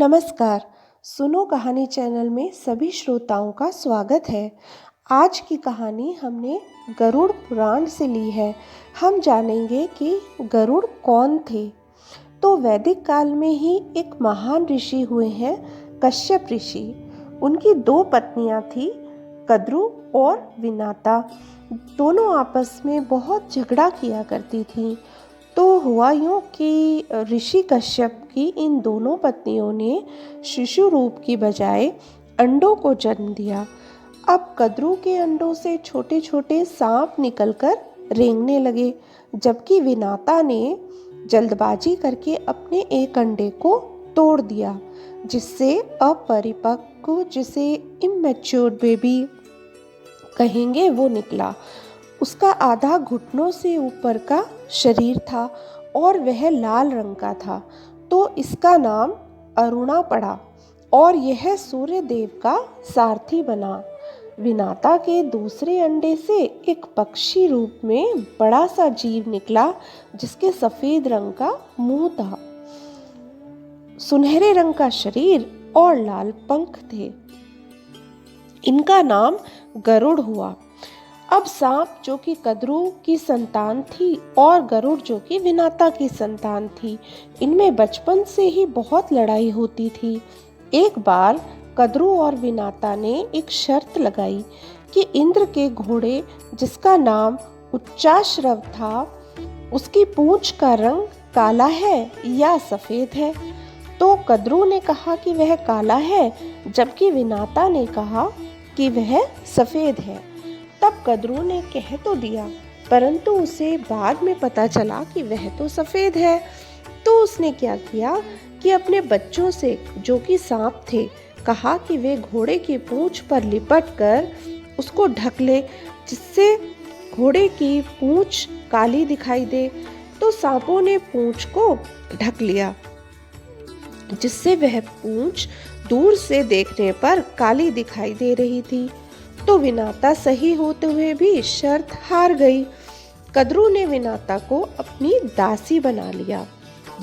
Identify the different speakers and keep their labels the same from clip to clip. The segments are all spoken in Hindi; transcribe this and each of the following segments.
Speaker 1: नमस्कार। सुनो कहानी चैनल में सभी श्रोताओं का स्वागत है। आज की कहानी हमने गरुड़ पुराण से ली है। हम जानेंगे कि गरुड़ कौन थे। तो वैदिक काल में ही एक महान ऋषि हुए हैं, कश्यप ऋषि। उनकी दो पत्नियां थी, कद्रु और विनाता। दोनों आपस में बहुत झगड़ा किया करती थीं। तो हुआ यूँ कि ऋषि कश्यप की इन दोनों पत्नियों ने शिशु रूप की बजाय अंडों को जन्म दिया। अब कद्रु के अंडों से छोटे छोटे सांप निकलकर रेंगने लगे, जबकि विनाता ने जल्दबाजी करके अपने एक अंडे को तोड़ दिया, जिससे अपरिपक्व, जिसे इमैच्योर बेबी कहेंगे, वो निकला। उसका आधा घुटनों से ऊपर का शरीर था और वह लाल रंग का था। तो इसका नाम अरुणा पड़ा और यह सूर्य देव का सारथी बना। विनाता के दूसरे अंडे से एक पक्षी रूप में बड़ा सा जीव निकला, जिसके सफेद रंग का मुंह था, सुनहरे रंग का शरीर और लाल पंख थे। इनका नाम गरुड़ हुआ। अब सांप, जो कि कद्रु की संतान थी, और गरुड़, जो कि विनाता की संतान थी, इनमें बचपन से ही बहुत लड़ाई होती थी। एक बार कद्रु और विनाता ने एक शर्त लगाई कि इंद्र के घोड़े, जिसका नाम उच्चाश्रव था, उसकी पूंछ का रंग काला है या सफेद है। तो कद्रु ने कहा कि वह काला है, जबकि विनाता ने कहा कि वह सफेद है। तब कद्रु ने कह तो दिया, परंतु उसे बाद में पता चला कि वह तो सफेद है। तो उसने क्या किया कि अपने बच्चों से, जो कि सांप थे, कहा कि वे घोड़े की पूंछ पर लिपट कर उसको ढक ले, जिससे घोड़े की पूंछ काली दिखाई दे। तो सांपों ने पूंछ को ढक लिया, जिससे वह पूंछ दूर से देखने पर काली दिखाई दे रही थी। तो विनाता सही होते हुए भी शर्त हार गई। कद्रु ने विनाता को अपनी दासी बना लिया।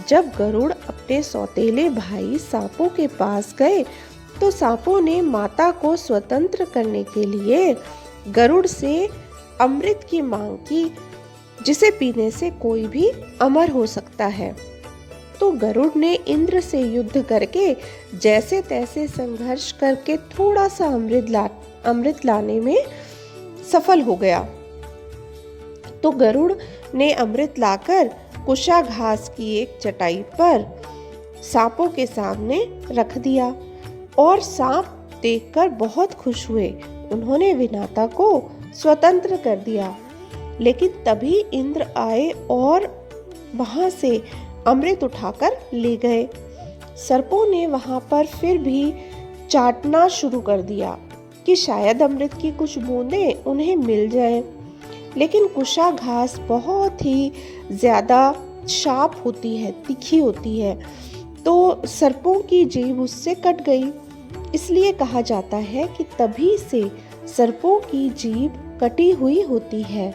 Speaker 1: जब गरुड़ अपने सौतेले भाई सांपों के पास गए, तो सांपों ने माता को स्वतंत्र करने के लिए गरुड़ से अमृत की मांग की, जिसे पीने से कोई भी अमर हो सकता है। तो गरुड़ ने इंद्र से युद्ध करके जैसे तैसे संघर्ष करके थोड़ा सा अमृत लाने में सफल हो गया। तो गरुड़ ने अमृत लाकर कुशा घास की एक चटाई पर सांपों के सामने रख दिया और सांप देखकर बहुत खुश हुए। उन्होंने विनाता को स्वतंत्र कर दिया। लेकिन तभी इंद्र आए और वहां से अमृत उठाकर ले गए। सर्पों ने वहां पर फिर भी चाटना शुरू कर दिया कि शायद अमृत की कुछ बूंदें उन्हें मिल जाए। लेकिन कुशा घास बहुत ही ज्यादा शार्प होती है, तीखी होती है, तो सर्पों की जीभ उससे कट गई। इसलिए कहा जाता है कि तभी से सर्पों की जीभ कटी हुई होती है।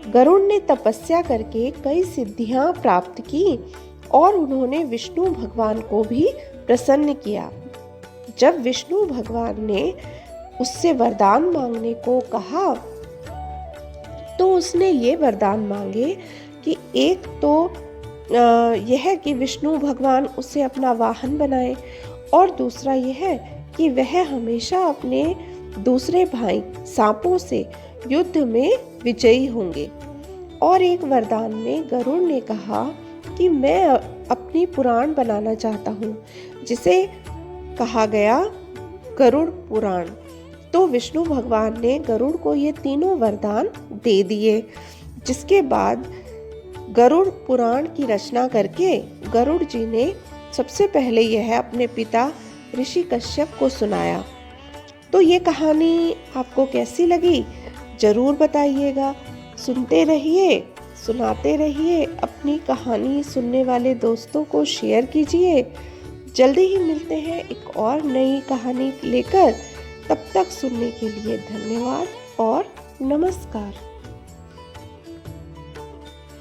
Speaker 1: गरुड़ ने तपस्या करके कई सिद्धियां प्राप्त की और उन्होंने विष्णु भगवान को भी प्रसन्न किया। जब विष्णु भगवान ने उससे वरदान मांगने को कहा, तो उसने ये वरदान मांगे कि एक तो यह कि विष्णु भगवान उसे अपना वाहन बनाए, और दूसरा यह कि वह हमेशा अपने दूसरे भाई सांपों से युद्ध में विजयी होंगे। और एक वरदान में गरुड़ ने कहा कि मैं अपनी पुराण बनाना चाहता हूँ, जिसे कहा गया गरुड़ पुराण। तो विष्णु भगवान ने गरुड़ को ये तीनों वरदान दे दिए, जिसके बाद गरुड़ पुराण की रचना करके गरुड़ जी ने सबसे पहले यह अपने पिता ऋषि कश्यप को सुनाया। तो ये कहानी आपको कैसी लगी, जरूर बताइएगा। सुनते रहिए, सुनाते रहिए, अपनी कहानी सुनने वाले दोस्तों को शेयर कीजिए। जल्दी ही मिलते हैं एक और नई कहानी लेकर। तब तक सुनने के लिए धन्यवाद और नमस्कार।